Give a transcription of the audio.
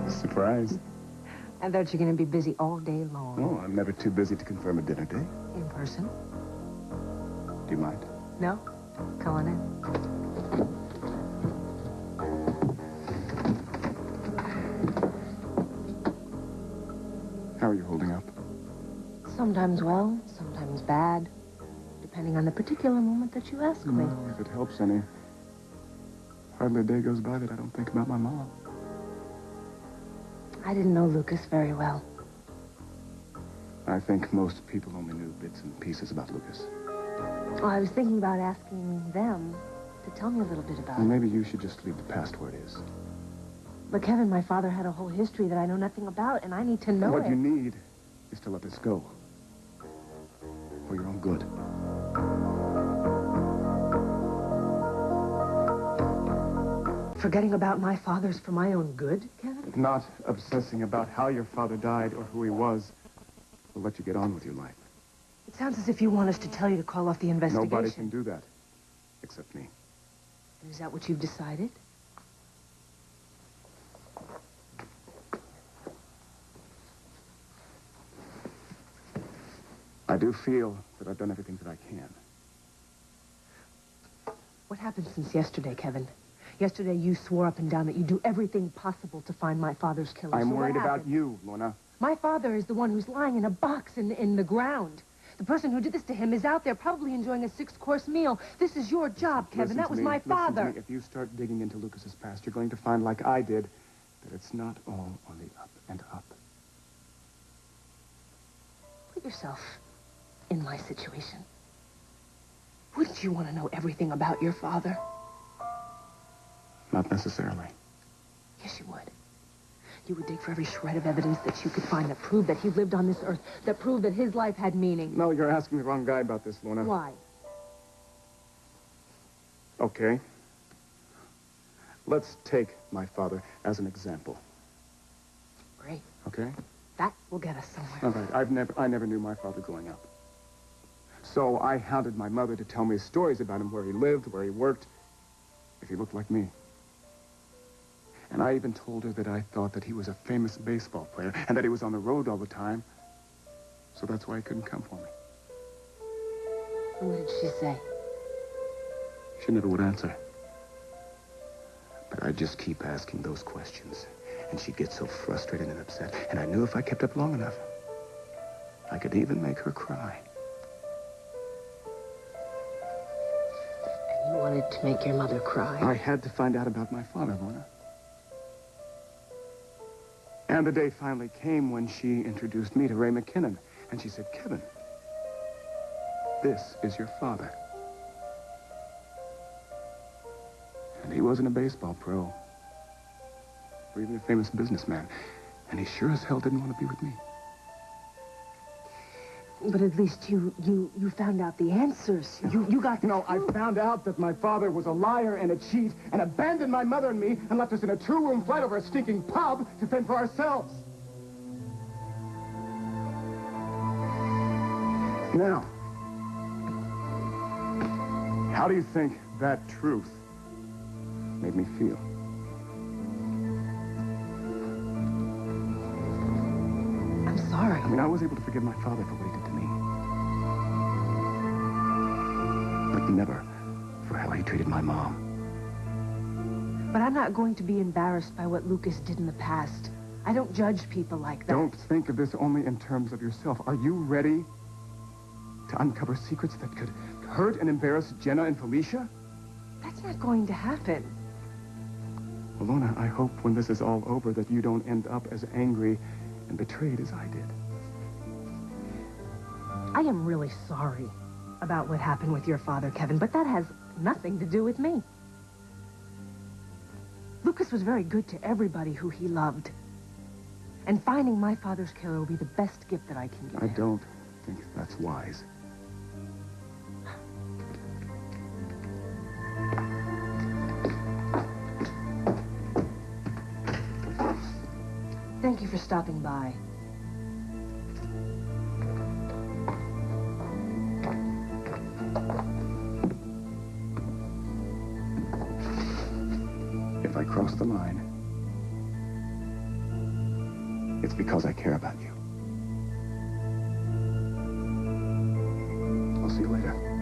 Surprise. I thought you were going to be busy all day long. Oh, I'm never too busy to confirm a dinner date. In person? Do you mind? No? Come on in. How are you holding up? Sometimes well, sometimes bad. Depending on the particular moment that you ask me. No, if it helps any. Hardly a day goes by that I don't think about my mom. I didn't know Lucas very well. I think most people only knew bits and pieces about Lucas. Well, I was thinking about asking them to tell me a little bit about Well, it. maybe you should just leave the past where it is. But Kevin, my father had a whole history that I know nothing about, and I need to know it. What you need is to let this go. For your own good. Forgetting about my father's for my own good, Kevin? Not obsessing about how your father died or who he was will let you get on with your life. It sounds as if you want us to tell you to call off the investigation. Nobody can do that, except me. Is that what you've decided? I do feel that I've done everything that I can. What happened since yesterday, Kevin? Yesterday you swore up and down that you'd do everything possible to find my father's killer. I'm So worried what about happened? you, Lorna. My father is the one who's lying in a box in the ground. The person who did this to him is out there probably enjoying a 6-course meal. This is your job, Kevin. That was my father. Listen to me. If you start digging into Lucas's past, you're going to find, like I did, that it's not all on the up and up. Put yourself in my situation. Wouldn't you want to know everything about your father? Not necessarily. Yes, you would. You would dig for every shred of evidence that you could find that proved that he lived on this earth, that proved that his life had meaning. No, you're asking the wrong guy about this, Lorna. Why? Okay. Let's take my father as an example. Great. Okay? That will get us somewhere. All right. I never knew my father growing up. So I hounded my mother to tell me stories about him, where he lived, where he worked, if he looked like me. And I even told her that I thought that he was a famous baseball player and that he was on the road all the time. So that's why he couldn't come for me. And what did she say? She never would answer. But I'd just keep asking those questions. And she'd get so frustrated and upset. And I knew if I kept up long enough, I could even make her cry. And you wanted to make your mother cry? I had to find out about my father, Lorna. And the day finally came when she introduced me to Ray McKinnon. And she said, Kevin, this is your father. And he wasn't a baseball pro. Or even a famous businessman. And he sure as hell didn't want to be with me. But at least you found out the answers. You got the No, I found out that my father was a liar and a cheat and abandoned my mother and me and left us in a 2-room flat over a stinking pub to fend for ourselves. Now, how do you think that truth made me feel? I'm sorry. I mean, I was able to forgive my father for what he did to me. But never for how he treated my mom. But I'm not going to be embarrassed by what Lucas did in the past. I don't judge people like that. Don't think of this only in terms of yourself. Are you ready to uncover secrets that could hurt and embarrass Jenna and Felicia? That's not going to happen. Well, Lorna, I hope when this is all over that you don't end up as angry and betrayed as I did. I am really sorry about what happened with your father, Kevin, but that has nothing to do with me. Lucas was very good to everybody who he loved. And finding my father's killer will be the best gift that I can give I him. don't think that's wise. Thank you for stopping by. If I cross the line, It's because I care about you. I'll see you later.